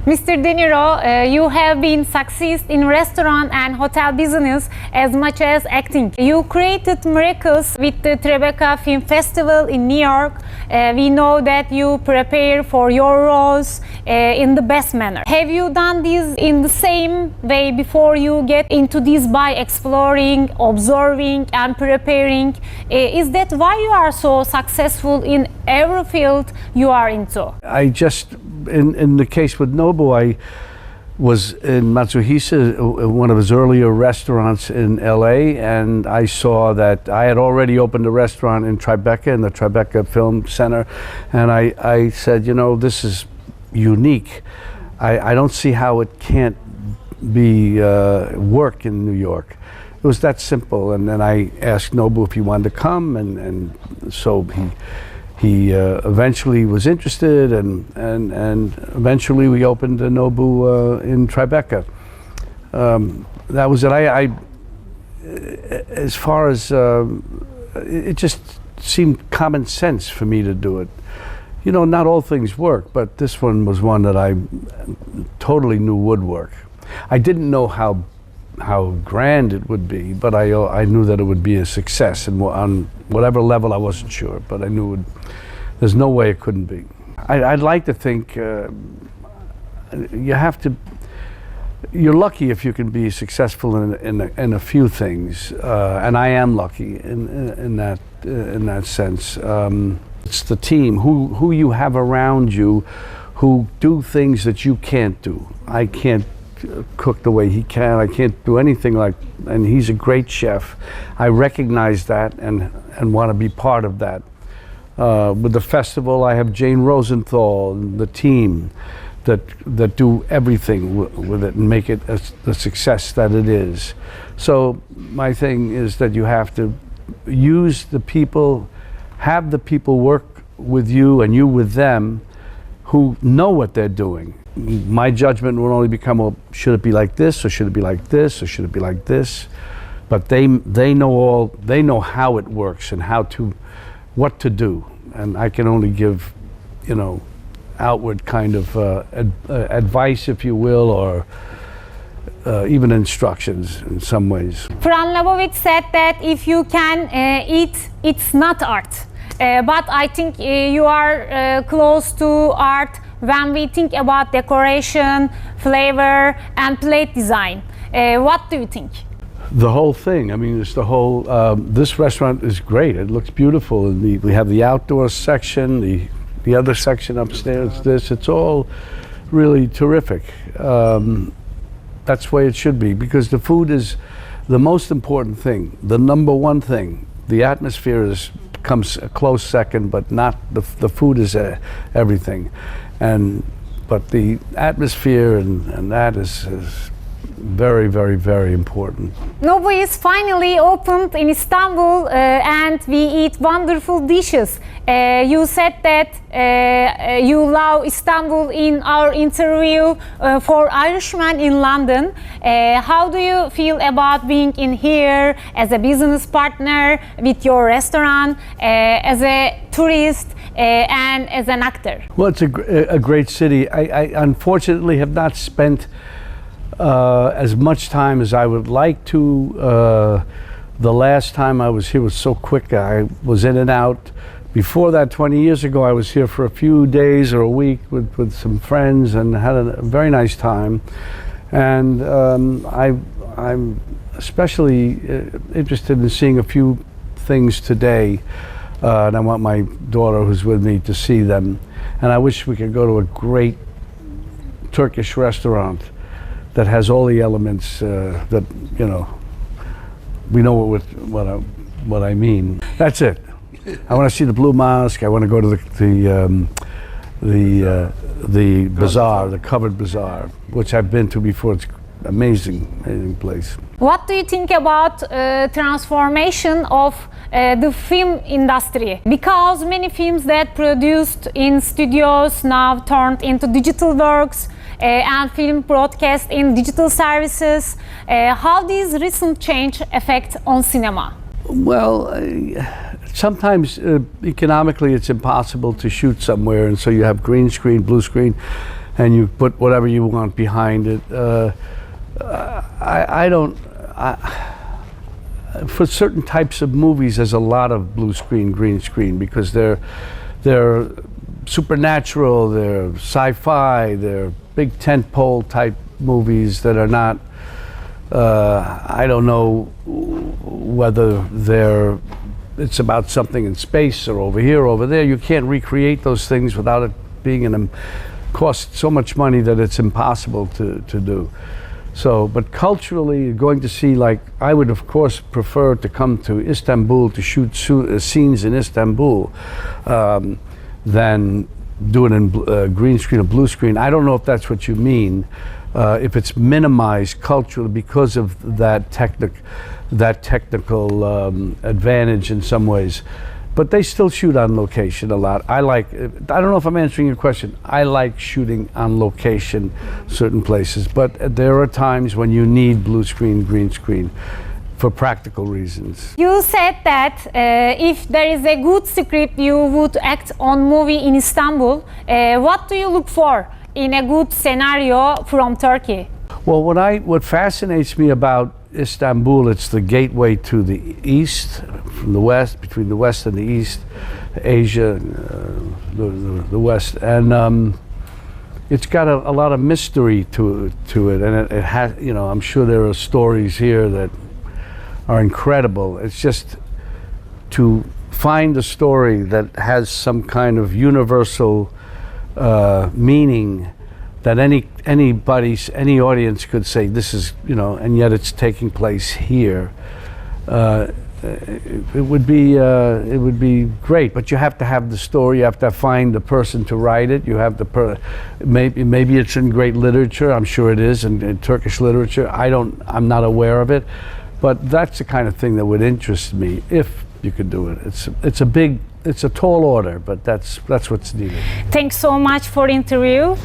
Mr. De Niro, you have been success in restaurant and hotel business as much as acting. You created miracles with the Tribeca Film Festival in New York. We know that you prepare for your roles in the best manner. Have you done this in the same way before you get into this by exploring, observing and preparing? Is that why you are so successful in every field you are into? I just, in the case with Nobu, I was in Matsuhisa, one of his earlier restaurants in LA, and I saw that I had already opened a restaurant in Tribeca, in the Tribeca Film Center, and I said, you know, this is unique. I don't see how it can't be work in New York. It was that simple, and then I asked Nobu if he wanted to come, and so he eventually was interested, and eventually we opened a Nobu in Tribeca. That was it. As far as it just seemed common sense for me to do it. You know, not all things work, but this one was one that I totally knew would work. I didn't know how grand it would be, but I knew that it would be a success, and on whatever level I wasn't sure, but I knew there's no way it couldn't be. I'd like to think you're lucky if you can be successful in a few things, and I am lucky in that sense. It's the team who you have around you who do things that you can't do. I can't cook the way he can. I can't do anything like, and he's a great chef. I recognize that and want to be part of that. With the festival, I have Jane Rosenthal and the team that do everything with it and make it the success that it is. So my thing is that you have to use the people, have the people work with you and you with them who know what they're doing. My judgment will only become, well, should it be like this, or should it be like this, or should it be like this? But they know how it works and what to do, and I can only give, you know, outward kind of advice, if you will, or even instructions in some ways. Fran Lebowitz said that if you can eat, it's not art. But I think you are close to art when we think about decoration, flavor, and plate design. What do you think? The whole thing. I mean, it's the whole. This restaurant is great. It looks beautiful, and we have the outdoor section, the other section upstairs. It's all really terrific. That's the way it should be, because the food is the most important thing, the number one thing. The atmosphere comes a close second, but not the food is everything. But the atmosphere and that is very, very, very important. Nobu is finally opened in Istanbul, and we eat wonderful dishes. You said that you love Istanbul in our interview for Irishman in London. How do you feel about being in here as a business partner with your restaurant, as a tourist, and as an actor? Well, it's a great city. I unfortunately have not spent as much time as I would like to. The last time I was here was so quick. I was in and out. Before that, 20 years ago, I was here for a few days or a week with some friends and had a very nice time. And I'm especially interested in seeing a few things today. And I want my daughter, who's with me, to see them. And I wish we could go to a great Turkish restaurant that has all the elements that, you know, we know what I mean. That's it. I want to see the Blue Mosque. I want to go to the bazaar, the covered bazaar, which I've been to before. It's amazing place. What do you think about transformation of the film industry? Because many films that produced in studios now turned into digital works, and film broadcast in digital services. How does recent change affect on cinema? Well, sometimes economically it's impossible to shoot somewhere, and so you have green screen, blue screen. and you put whatever you want behind it. I don't. For certain types of movies, there's a lot of blue screen, green screen, because they're supernatural, they're sci-fi, they're big tentpole type movies that are not. I don't know whether it's about something in space or over here, or over there. You can't recreate those things without it being cost so much money that it's impossible to do. So, but culturally, going to see, like, I would of course prefer to come to Istanbul to shoot scenes in Istanbul than do it in green screen or blue screen. I don't know if that's what you mean. If it's minimized culturally because of that technical advantage in some ways. But they still shoot on location a lot. I don't know if I'm answering your question. I like shooting on location certain places, but there are times when you need blue screen, green screen for practical reasons. You said that if there is a good script, you would act on movie in Istanbul. What do you look for in a good scenario from Turkey? Well, what fascinates me about Istanbul, it's the gateway to the east, from the west, between the west and the east, Asia, the west, and it's got a lot of mystery to it, and it has, I'm sure there are stories here that are incredible. It's just to find a story that has some kind of universal meaning that any audience could say, this is, and yet it's taking place here. It would be great, but you have to have the story. You have to find the person to write it. You have to maybe it's in great literature. I'm sure it is in Turkish literature. I'm not aware of it, but that's the kind of thing that would interest me if you could do it. It's a tall order, but that's what's needed. Thanks so much for the interview.